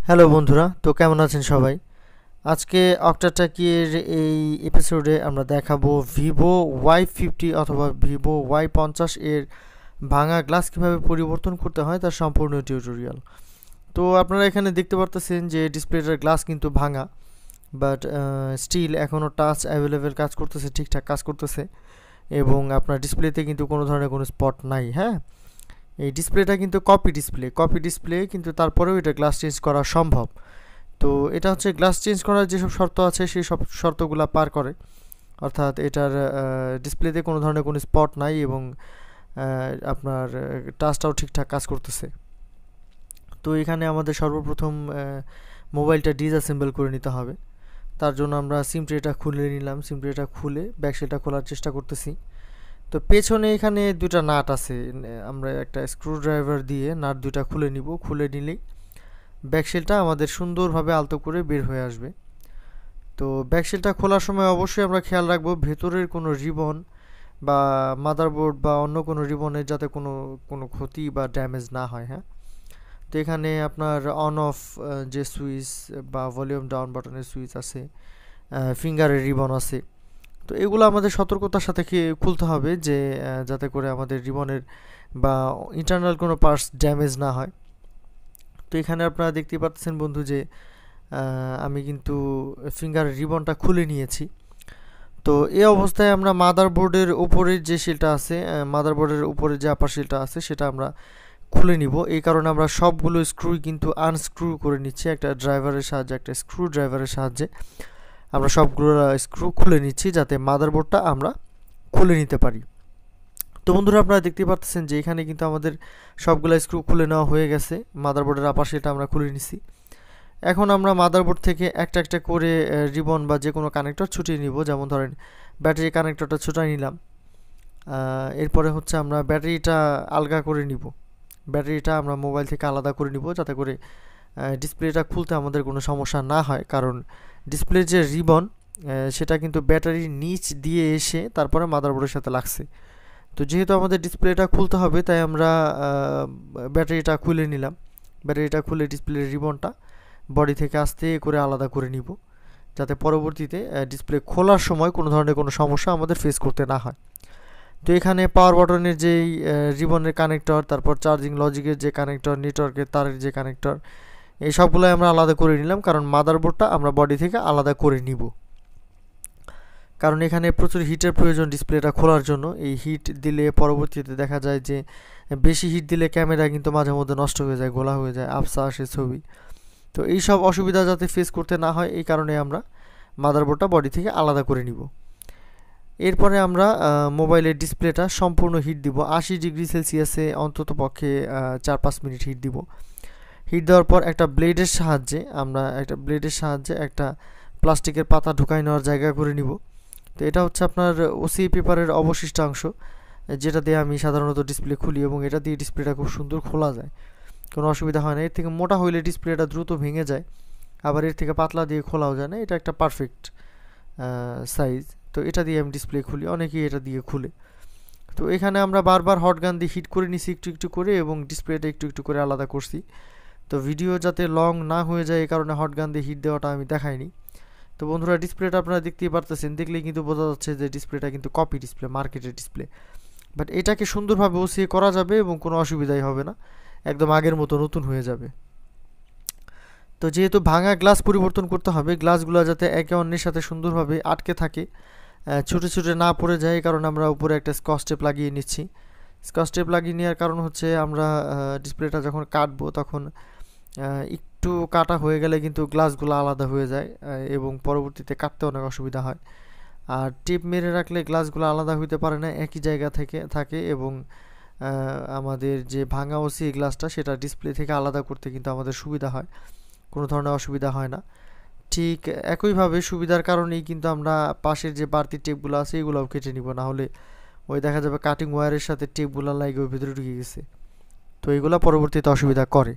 Hello বন্ধুরা, তো কেমন আছেন সবাই? আজকে অক্টাটেকের এই এপিসোডে আমরা দেখাবো ভিভো Y50 অথবা ভিভো Y50 এর ভাঙা গ্লাস কিভাবে পরিবর্তন করতে হয় তার সম্পূর্ণ টিউটোরিয়াল। তো আপনারা এখানে দেখতে পারতেছেন যে ডিসপ্লেটার গ্লাস কিন্তু ভাঙা, বাট স্টিল এখনও টাচ অ্যাভেলেবেল কাজ করতেছে, ঠিকঠাক কাজ করতেছে, এবং আপনার ডিসপ্লেতে কিন্তু কোনো ধরনের কোনো স্পট নাই। হ্যাঁ, এই ডিসপ্লেটা কিন্তু কপি ডিসপ্লে কিন্তু তারপরেও এটা গ্লাস চেঞ্জ করা সম্ভব। তো এটা হচ্ছে গ্লাস চেঞ্জ করার যেসব শর্ত আছে সেই সব শর্তগুলো পার করে, অর্থাৎ এটার ডিসপ্লেতে কোনো ধরনের কোনো স্পট নাই এবং আপনার টাচটাও ঠিকঠাক কাজ করতেছে। তো এখানে আমাদের সর্বপ্রথম মোবাইলটা ডিসঅ্যাসেম্বল করে নিতে হবে। তার জন্য আমরা সিম ট্রেটা খুলে নিলাম, সিম ট্রেটা খুলে ব্যাকসেলটা খোলার চেষ্টা করতেছি। তো পেছনে এখানে দুটা নাট আছে, আমরা একটা স্ক্রু ড্রাইভার দিয়ে নাট দুটা খুলে নিব। খুলে নিলেই ব্যাকসেলটা আমাদের সুন্দরভাবে আলতো করে বের হয়ে আসবে। তো ব্যাকসেলটা খোলার সময় অবশ্যই আমরা খেয়াল রাখবো ভেতরের কোনো রিবন বা মাদারবোর্ড বা অন্য কোনো রিবনের যাতে কোনো কোনো ক্ষতি বা ড্যামেজ না হয়। হ্যাঁ, তো এখানে আপনার অন অফ যে সুইচ বা ভলিউম ডাউন বাটনের সুইচ আছে, ফিঙ্গারের রিবন আছে। তো এগুলো আমাদের সতর্কতার সাথে খুলতে হবে যে যাতে করে আমাদের রিবনের বা ইন্টারনাল কোনো পার্টস ড্যামেজ না হয়। তো এখানে আপনারা দেখতেই পাচ্ছেন বন্ধু যে আমি কিন্তু ফিঙ্গার রিবনটা খুলে নিয়েছি। তো এই অবস্থায় আমরা মাদারবোর্ডের উপরের যে শিলটা আছে, মাদারবোর্ডের উপরে যে আপার শিলটা আছে সেটা আমরা খুলে নিব। এই কারণে আমরা সবগুলো স্ক্রু কিন্তু আনস্ক্রু করে নিচ্ছি একটা ড্রাইভারের সাহায্যে, একটা স্ক্রু ড্রাইভারের সাহায্যে আমরা সবগুলো স্ক্রু খুলে নিচ্ছি যাতে মাদারবোর্ডটা আমরা খুলে নিতে পারি। তো বন্ধুরা, আপনারা দেখতে পাচ্ছেন যে এখানে কিন্তু আমাদের সবগুলো স্ক্রু খুলে নেওয়া হয়ে গেছে, মাদারবোর্ডের আপার শিলটা আমরা খুলে নিছি। এখন আমরা মাদারবোর্ড থেকে একটা একটা করে রিবন বা যে কোনো কানেক্টর ছুটিয়ে নিব। যেমন ধরেন ব্যাটারি কানেক্টরটা ছুটাই নিলাম। এরপরে হচ্ছে আমরা ব্যাটারিটা আলগা করে নিব, ব্যাটারিটা আমরা মোবাইল থেকে আলাদা করে নিব যাতে করে ডিসপ্লেটা খুলতে আমাদের কোনো সমস্যা না হয়। কারণ ডিসপ্লের যে রিবন সেটা কিন্তু ব্যাটারির নিচ দিয়ে এসে তারপরে মাদারবোর্ডের সাথে লাগছে। তো যেহেতু আমাদের ডিসপ্লেটা খুলতে হবে তাই আমরা ব্যাটারিটা খুলে নিলাম। ব্যাটারিটা খুলে ডিসপ্লের রিবনটা বডি থেকে আস্তে করে আলাদা করে নিব যাতে পরবর্তীতে ডিসপ্লে খোলার সময় কোনো ধরনের কোনো সমস্যা আমাদের ফেস করতে না হয়। তো এখানে পাওয়ার বাটনের যেই রিবনের কানেক্টর, তারপর চার্জিং লজিকের যে কানেক্টর, নেটওয়ার্কের তারের যে কানেক্টর, এই সবগুলোই আমরা আলাদা করে নিলাম কারণ মাদারবোর্ডটা আমরা বডি থেকে আলাদা করে নিব। কারণ এখানে প্রচুর হিটের প্রয়োজন ডিসপ্লেটা খোলার জন্য। এই হিট দিলে পরবর্তীতে দেখা যায় যে বেশি হিট দিলে ক্যামেরা কিন্তু মাঝে মধ্যে নষ্ট হয়ে যায়, ঘোলা হয়ে যায়, আবসা আসে ছবি। তো এই সব অসুবিধা যাতে ফেস করতে না হয় এই কারণে আমরা মাদারবোর্ডটা বডি থেকে আলাদা করে নিব। এরপরে আমরা মোবাইলের ডিসপ্লেটা সম্পূর্ণ হিট দিব 80°C অন্তত পক্ষে 4-5 মিনিট হিট দিব। হিট দেওয়ার পর একটা ব্লেডের সাহায্যে একটা প্লাস্টিকের পাতা ঢুকাই নেওয়ার জায়গা করে নিব। তো এটা হচ্ছে আপনার ওসি পেপারের অবশিষ্টাংশ, যেটা দিয়ে আমি সাধারণত ডিসপ্লে খুলি এবং এটা দিয়ে ডিসপ্লেটা খুব সুন্দর খোলা যায়, কোনো অসুবিধা হয় না। এর থেকে মোটা হইলে ডিসপ্লেটা দ্রুত ভেঙে যায়, আবার এর থেকে পাতলা দিয়ে খোলাও যায় না। এটা একটা পারফেক্ট সাইজ। তো এটা দিয়ে আমি ডিসপ্লে খুলি, অনেকেই এটা দিয়ে খুলে। তো এখানে আমরা বারবার হট গান দিয়ে হিট করে নিছি একটু একটু করে এবং ডিসপ্লেটা একটু একটু করে আলাদা করছি। তো ভিডিও যাতে লং না হয়ে যায় এই কারণে হট গান দিয়ে হিট দেওয়াটা আমি দেখাইনি। তো বন্ধুরা, ডিসপ্লেটা আপনারা দেখতেই পারতেছেন, দেখলেই কিন্তু বোঝা যাচ্ছে যে ডিসপ্লেটা কিন্তু কপি ডিসপ্লে, মার্কেটের ডিসপ্লে। বাট এটাকে সুন্দরভাবে ওসিয়ে করা যাবে এবং কোনো অসুবিধাই হবে না, একদম আগের মতো নতুন হয়ে যাবে। তো যেহেতু ভাঙা গ্লাস পরিবর্তন করতে হবে, গ্লাসগুলো যাতে একে অন্যের সাথে সুন্দরভাবে আটকে থাকে, ছুটে ছুটে না পড়ে যায়, এই কারণে আমরা উপরে একটা স্কচ টেপ লাগিয়ে নিচ্ছি। স্কচ টেপ লাগিয়ে নেওয়ার কারণ হচ্ছে আমরা ডিসপ্লেটা যখন কাটবো তখন একটু কাটা হয়ে গেলে কিন্তু গ্লাসগুলো আলাদা হয়ে যায় এবং পরবর্তীতে কাটতে অনেক অসুবিধা হয়। আর টেপ মেরে রাখলে গ্লাসগুলো আলাদা হইতে পারে না, একই জায়গা থেকে থাকে এবং আমাদের যে ভাঙা ওসি গ্লাসটা সেটা ডিসপ্লে থেকে আলাদা করতে কিন্তু আমাদের সুবিধা হয়, কোনো ধরনের অসুবিধা হয় না। ঠিক একইভাবে সুবিধার কারণেই কিন্তু আমরা পাশের যে বাড়তি টেপগুলো আছে এগুলোও কেটে নিব, না হলে ওই দেখা যাবে কাটিং ওয়্যারের সাথে টেপগুলো লাগে ওই ভিতরে ঢুকে গেছে। তো এইগুলো পরবর্তীতে অসুবিধা করে।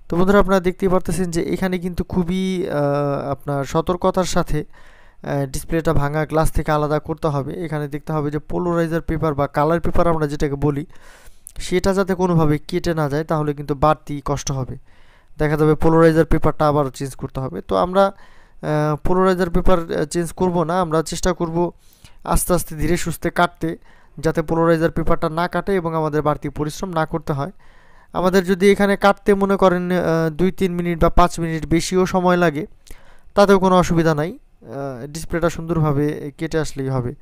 তো বন্ধুরা, আপনারা দেখতেই পারতেছেন যে এখানে কিন্তু খুবই আপনার সতর্কতার সাথে ডিসপ্লেটা ভাঙা গ্লাস থেকে আলাদা করতে হবে। এখানে দেখতে হবে যে পোলারাইজার পেপার বা কালার পেপার আমরা যেটাকে বলি সেটা যাতে কোনোভাবে কেটে না যায়, তাহলে কিন্তু বাড়তি কষ্ট হবে। দেখা যাবে পোলারাইজার পেপারটা আবার চেঞ্জ করতে হবে। তো আমরা পোলারাইজার পেপার চেঞ্জ করব না, আমরা চেষ্টা করব আস্তে আস্তে ধীরে সুস্থে কাটতে, যাতে পোলারাইজার পেপারটা না কাটে এবং আমাদের বাড়তি পরিশ্রম না করতে হয়। আমাদের যদি এখানে কাটতে মনে করেন 2-3 মিনিট বা 5 মিনিট বেশিও সময় লাগে, তাতেও কোনো অসুবিধা নাই, ডিসপ্লেটা সুন্দরভাবে কেটে আসলেই হবে।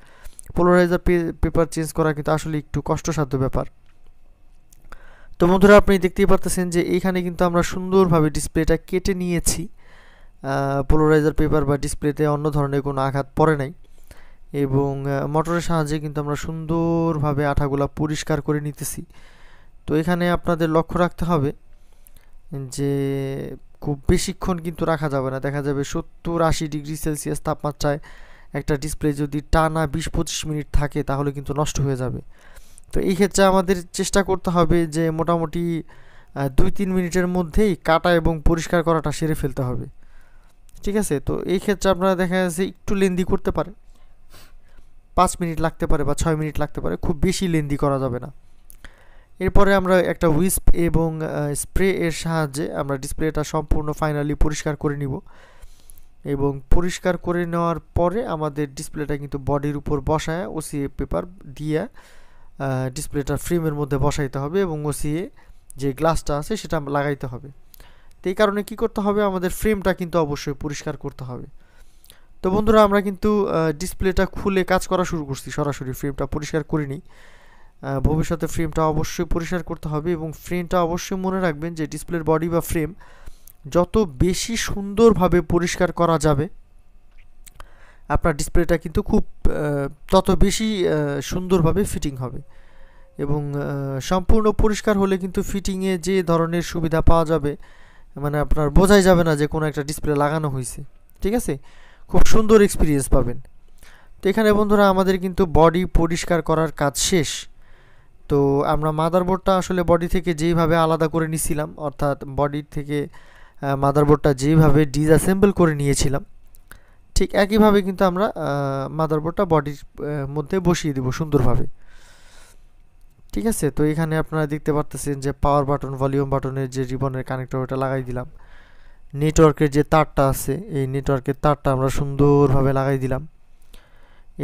পোলারাইজার পেপার চেঞ্জ করা কিন্তু আসলে একটু কষ্টসাধ্য ব্যাপার। তো বন্ধুরা, আপনি দেখতেই পারতেছেন যে এইখানে কিন্তু আমরা সুন্দরভাবে ডিসপ্লেটা কেটে নিয়েছি। পোলারাইজার পেপার বা ডিসপ্লেতে অন্য ধরনের কোনো আঘাত পড়ে নাই, এবং মোটরের সাহায্যে কিন্তু আমরা সুন্দরভাবে আঠাগুলা পরিষ্কার করে নিতেছি। তো এখানে আপনাদের লক্ষ্য রাখতে হবে যে খুব বেশিক্ষণ কিন্তু রাখা যাবে না। দেখা যাবে 70-80 ডিগ্রি সেলসিয়াস তাপমাত্রায় একটা ডিসপ্লে যদি টানা 20-25 মিনিট থাকে তাহলে কিন্তু নষ্ট হয়ে যাবে। তো এই ক্ষেত্রে আমাদের চেষ্টা করতে হবে যে মোটামুটি 2-3 মিনিটের মধ্যেই কাটা এবং পরিষ্কার করাটা সেরে ফেলতে হবে। ঠিক আছে, তো এই ক্ষেত্রে আপনারা দেখা যাচ্ছে একটু লেন্দি করতে পারে, 5 মিনিট লাগতে পারে বা 6 মিনিট লাগতে পারে, খুব বেশি লেন্দি করা যাবে না। এরপরে আমরা একটা হুইস্প এবং স্প্রে এর সাহায্যে আমরা ডিসপ্লেটা সম্পূর্ণ ফাইনালি পরিষ্কার করে নিব, এবং পরিষ্কার করে নেওয়ার পরে আমাদের ডিসপ্লেটা কিন্তু বডির উপর বসায় ওসিএ পেপার দিয়ে ডিসপ্লেটা ফ্রেমের মধ্যে বসাইতে হবে, এবং ওসিএ যে গ্লাসটা আছে সেটা লাগাইতে হবে। তো এই কারণে কি করতে হবে, আমাদের ফ্রেমটা কিন্তু অবশ্যই পরিষ্কার করতে হবে। তো বন্ধুরা, আমরা কিন্তু ডিসপ্লেটা খুলে কাজ করা শুরু করছি, সরাসরি ফ্রেমটা পরিষ্কার করিনি। ভবিষ্যতে ফ্রেমটা অবশ্যই পরিষ্কার করতে হবে, এবং ফ্রেমটা অবশ্যই মনে রাখবেন যে ডিসপ্লের বডি বা ফ্রেম যত বেশি সুন্দরভাবে পরিষ্কার করা যাবে, আপনার ডিসপ্লেটা কিন্তু খুব তত বেশি সুন্দরভাবে ফিটিং হবে। এবং সম্পূর্ণ পরিষ্কার হলে কিন্তু ফিটিংয়ে যে ধরনের সুবিধা পাওয়া যাবে, মানে আপনার বোঝাই যাবে না যে কোনো একটা ডিসপ্লে লাগানো হয়েছে। ঠিক আছে, খুব সুন্দর এক্সপিরিয়েন্স পাবেন। তো এখানে বন্ধুরা আমাদের কিন্তু বডি পরিষ্কার করার কাজ শেষ। তো আমরা মাদারবোর্ডটা আসলে বডি থেকে যেইভাবে আলাদা করে নিয়েছিলাম, অর্থাৎ বডি থেকে মাদারবোর্ডটা যেইভাবে ডিসঅ্যাসেম্বল করে নিয়েছিলাম, ঠিক একইভাবে কিন্তু আমরা মাদারবোর্ডটা বডির মধ্যে বসিয়ে দেব সুন্দরভাবে। ঠিক আছে, তো এখানে আপনারা দেখতে পারতেছেন যে পাওয়ার বাটন, ভলিউম বাটনের যে রিবনের কানেক্টর ওটা লাগাই দিলাম। নেটওয়ার্কের যে তারটা আছে, এই নেটওয়ার্কের তারটা আমরা সুন্দরভাবে লাগাই দিলাম।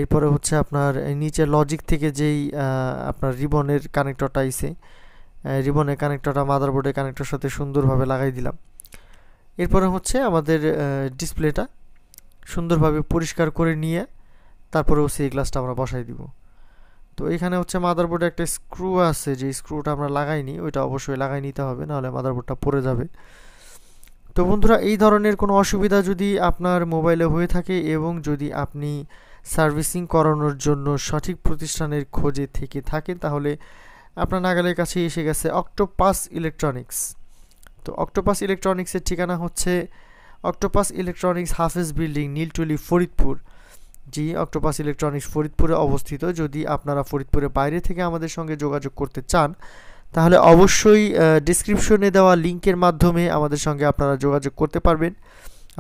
এরপরে হচ্ছে আপনার নিচে লজিক থেকে যেই আপনার রিবনের কানেক্টরটা আইছে, রিবনের কানেক্টরটা মাদারবোর্ডের কানেক্টরের সাথে সুন্দরভাবে লাগাই দিলাম। এরপরে হচ্ছে আমাদের ডিসপ্লেটা সুন্দরভাবে পরিষ্কার করে নিয়ে তারপরেও সেই গ্লাসটা আমরা বসাই দিব। তো এখানে হচ্ছে মাদারবোর্ডে একটা স্ক্রু আছে, যে স্ক্রুটা আমরা লাগাইনি, ওইটা অবশ্যই লাগাই নিতে হবে, নাহলে মাদারবোর্ডটা পড়ে যাবে। তো বন্ধুরা, এই ধরনের কোনো অসুবিধা যদি আপনার মোবাইলে হয়ে থাকে এবং যদি আপনি সার্ভিসিং করানোর জন্য সঠিক প্রতিষ্ঠানের খোঁজে থেকে থাকেন, তাহলে আপনার নাগালের কাছে এসে গেছে অক্টোপাস ইলেকট্রনিক্স। তো অক্টোপাস ইলেকট্রনিক্সের ঠিকানা হচ্ছে অক্টোপাস ইলেকট্রনিক্স হাফেজ বিল্ডিং, নীলটলি, ফরিদপুর। জি, অক্টোপাস ইলেকট্রনিক্স ফরিদপুরে অবস্থিত। যদি আপনারা ফরিদপুরের বাইরে থেকে আমাদের সঙ্গে যোগাযোগ করতে চান, তাহলে অবশ্যই ডেসক্রিপশনে দেওয়া লিঙ্কের মাধ্যমে আমাদের সঙ্গে আপনারা যোগাযোগ করতে পারবেন।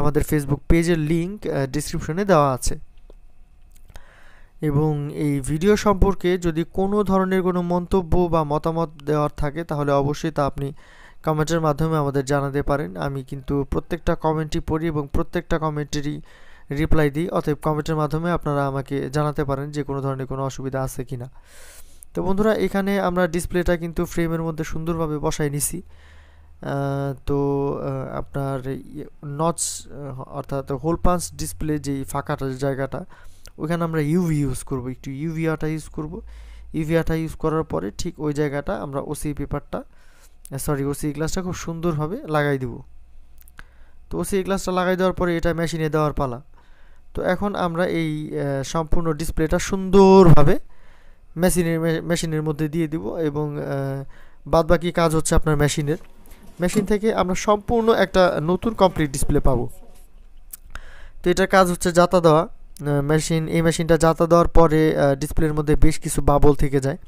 আমাদের ফেসবুক পেজের লিঙ্ক ডেসক্রিপশনে দেওয়া আছে। এবং এই ভিডিও সম্পর্কে যদি কোনো ধরনের কোনো মন্তব্য বা মতামত দেওয়ার থাকে, তাহলে অবশ্যই তা আপনি কমেন্টের মাধ্যমে আমাদের জানাতে পারেন। আমি কিন্তু প্রত্যেকটা কমেন্টই পড়ি এবং প্রত্যেকটা কমেন্টেরই রিপ্লাই দিই। অতএব কমেন্টের মাধ্যমে আপনারা আমাকে জানাতে পারেন যে কোনো ধরনের কোনো অসুবিধা আছে কিনা। তো বন্ধুরা, এখানে আমরা ডিসপ্লেটা কিন্তু ফ্রেমের মধ্যে সুন্দরভাবে বসাই নিছি। তো আপনার নচ অর্থাৎ হোল পাঞ্চ ডিসপ্লে যেই ফাঁকাটা জায়গাটা, ওইখানে আমরা ইউভি ইউজ করব, একটু ইউভি আঠা ইউজ করব। ইউভি আঠা ইউজ করার পরে ঠিক ওই জায়গাটা আমরা ওসি পেপারটা ওসি গ্লাসটা খুব সুন্দরভাবে লাগাই দিব। তো ওসি গ্লাসটা লাগাই দেওয়ার পরে এটা মেশিনে দেওয়ার পালা। তো এখন আমরা এই সম্পূর্ণ ডিসপ্লেটা সুন্দরভাবে মেশিনের মধ্যে দিয়ে দিব, এবং বাদবাকি কাজ হচ্ছে আপনার মেশিন থেকে আমরা সম্পূর্ণ একটা নতুন কমপ্লিট ডিসপ্লে পাবো। তো এটার কাজ হচ্ছে জাতা দেওয়া। এই মেশিনটা জাতা দেওয়ার পরে ডিসপ্লের মধ্যে বেশ কিছু বাবল থেকে যায়,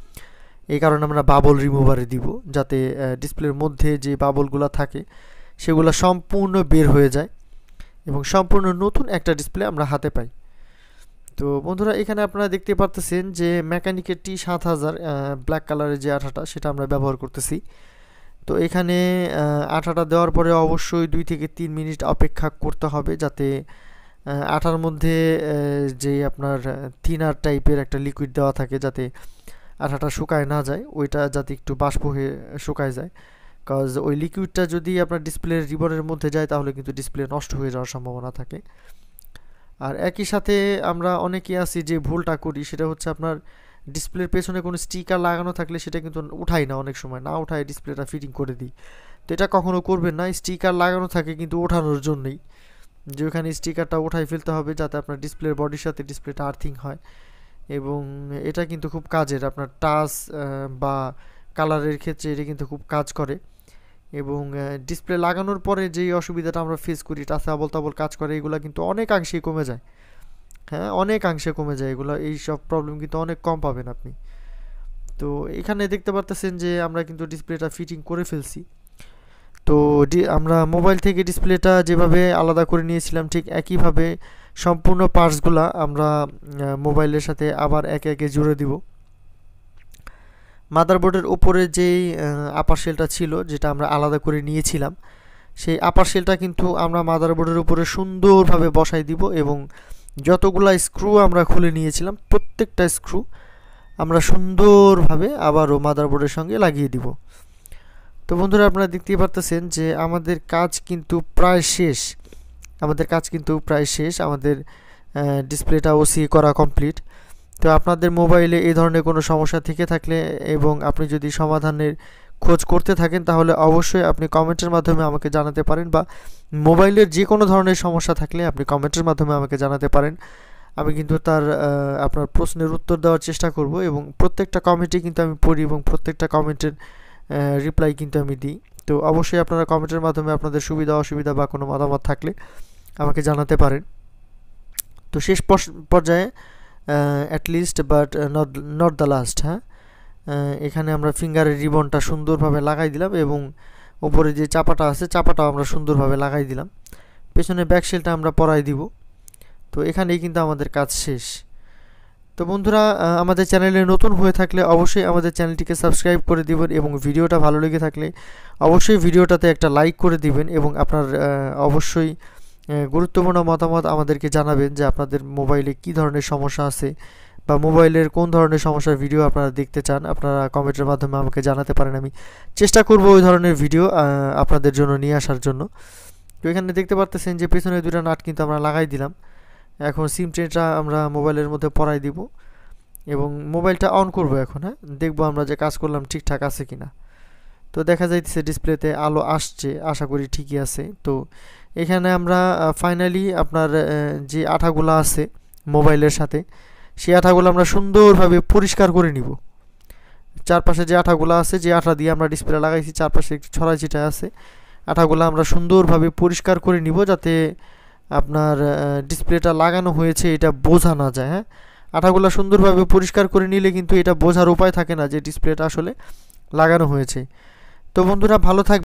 এই কারণে আমরা বাবল রিমুভারে দিব, যাতে ডিসপ্লের মধ্যে যে বাবলগুলো থাকে সেগুলো সম্পূর্ণ বের হয়ে যায় এবং সম্পূর্ণ নতুন একটা ডিসপ্লে আমরা হাতে পাই। তো বন্ধুরা, এখানে আপনারা দেখতে পারতেছেন যে মেকানিকের T7000 ব্ল্যাক কালারের যে আঠাটা, সেটা আমরা ব্যবহার করতেছি। তো এখানে আঠাটা দেওয়ার পরে অবশ্যই 2 থেকে 3 মিনিট অপেক্ষা করতে হবে, যাতে আঠার মধ্যে যে আপনার থিনার টাইপের একটা লিকুইড দেওয়া থাকে, যাতে আঠাটা শুকায় না যায়, ওইটা যাতে একটু বাষ্প হয়ে শুকায় যায়। কজ ওই লিকুইডটা যদি আপনার ডিসপ্লের রিবনের মধ্যে যায় তাহলে কিন্তু ডিসপ্লে নষ্ট হয়ে যাওয়ার সম্ভাবনা থাকে। আর একই সাথে আমরা অনেকেই আছি যে ভুলটা করি, সেটা হচ্ছে আপনার ডিসপ্লের পেছনে কোনো স্টিকার লাগানো থাকলে সেটা কিন্তু উঠাই না, অনেক সময় না উঠায় ডিসপ্লেটা ফিটিং করে দিই। তো এটা কখনো করবেন না, স্টিকার লাগানো থাকে কিন্তু ওঠানোর জন্যই, যে ওখানে স্টিকারটা উঠাই ফেলতে হবে যাতে আপনার ডিসপ্লের বডির সাথে ডিসপ্লেটা আর্থিং হয়। এবং এটা কিন্তু খুব কাজের, আপনার টাচ বা কালারের ক্ষেত্রে এটা কিন্তু খুব কাজ করে। এবং ডিসপ্লে লাগানোর পরে যেই অসুবিধাটা আমরা ফেস করি, টাচে আবল তাবল কাজ করে, এগুলো কিন্তু অনেকাংশেই কমে যায়। হ্যাঁ, অনেকাংশে কমে যায় এগুলো, এই সব প্রবলেম কিন্তু অনেক কম পাবেন আপনি। তো এখানে দেখতে পারতেছেন যে আমরা কিন্তু ডিসপ্লেটা ফিটিং করে ফেলছি। তো আমরা মোবাইল থেকে ডিসপ্লেটা যেভাবে আলাদা করে নিয়েছিলাম ঠিক একইভাবে সম্পূর্ণ পার্টসগুলা আমরা মোবাইলের সাথে আবার একে একে জুড়ে দিব। মাদারবোর্ডের উপরে যেই আপার শেলটা ছিল, যেটা আমরা আলাদা করে নিয়েছিলাম, সেই আপার শেলটা কিন্তু আমরা মাদারবোর্ডের উপরে সুন্দরভাবে বসাই দিব এবং যতগুলা স্ক্রু আমরা খুলে নিয়েছিলাম প্রত্যেকটা স্ক্রু আমরা সুন্দরভাবে আবারও মাদারবোর্ডের সঙ্গে লাগিয়ে দিব। তো বন্ধুরা, আপনারা দেখতেই পারতেছেন যে আমাদের কাজ কিন্তু প্রায় শেষ, আমাদের ডিসপ্লেটা ওসি করা কমপ্লিট। তো আপনাদের মোবাইলে এই ধরনের কোনো সমস্যা থেকে থাকলে এবং আপনি যদি সমাধানের খোঁজ করতে থাকেন, তাহলে অবশ্যই আপনি কমেন্টের মাধ্যমে আমাকে জানাতে পারেন, বা মোবাইলের যে কোনো ধরনের সমস্যা থাকলে আপনি কমেন্টের মাধ্যমে আমাকে জানাতে পারেন। আমি কিন্তু তার আপনার প্রশ্নের উত্তর দেওয়ার চেষ্টা করব এবং প্রত্যেকটা কমেন্টে কিন্তু আমি পড়ি এবং প্রত্যেকটা কমেন্টের রিপ্লাই কিন্তু আমি দিই। তো অবশ্যই আপনারা কমেন্টের মাধ্যমে আপনাদের সুবিধা অসুবিধা বা কোনো মতামত থাকলে আমাকে জানাতে পারেন। তো শেষ পর্যায়ে at least but not the last, হ্যাঁ, এখানে আমরা ফিঙ্গারের রিবনটা সুন্দরভাবে লাগাই দিলাম এবং উপরে যে চাপাটা আছে চাপাটাও আমরা সুন্দরভাবে লাগাই দিলাম। পেছনে ব্যাকশেলটা আমরা পরাই দিব। তো এখানেই কিন্তু আমাদের কাজ শেষ। তো বন্ধুরা, আমাদের চ্যানেলে নতুন হয়ে থাকলে অবশ্যই আমাদের চ্যানেলটিকে সাবস্ক্রাইব করে দিবেন এবং ভিডিওটা ভালো লেগে থাকলে অবশ্যই ভিডিওটাতে একটা লাইক করে দিবেন এবং আপনার অবশ্যই গুরুত্বপূর্ণ মতামত আমাদেরকে জানাবেন যে আপনাদের মোবাইলে কী ধরনের সমস্যা আছে বা মোবাইলের কোন ধরনের সমস্যার ভিডিও আপনারা দেখতে চান। আপনারা কমেন্টের মাধ্যমে আমাকে জানাতে পারেন, আমি চেষ্টা করব ওই ধরনের ভিডিও আপনাদের জন্য নিয়ে আসার জন্য। তো এখানে দেখতে পারতেছেন যে পেছনে দুটো নাট কিন্তু আমরা লাগাই দিলাম। এখন সিম ট্রেটা আমরা মোবাইলের মধ্যে পরাই দিব এবং মোবাইলটা অন করব এখন। হ্যাঁ, দেখব আমরা যে কাজ করলাম ঠিকঠাক আছে কিনা। তো দেখা যাইতেছে ডিসপ্লেতে আলো আসছে, আশা করি ঠিকই আছে। তো এখানে আমরা ফাইনালি আপনার যে আঠাগুলো আছে মোবাইলের সাথে, সেই আঠাগুলো আমরা সুন্দরভাবে পরিষ্কার করে নিব। চারপাশে যে আঠাগুলো আছে, যে আঠা দিয়ে আমরা ডিসপ্লে লাগাইছি, চারপাশে একটু ছড়াই ছিটায় আছে, আঠাগুলো আমরা সুন্দরভাবে পরিষ্কার করে নিব যাতে আপনার ডিসপ্লেটা লাগানো হয়েছে এটা বোঝা না যায়। হ্যাঁ, আঠাগুলো সুন্দরভাবে পরিষ্কার করে নিলে কিন্তু এটা বোঝার উপায় থাকে না যে ডিসপ্লেটা আসলে লাগানো হয়েছে। তো বন্ধুরা, ভালো থাকবে।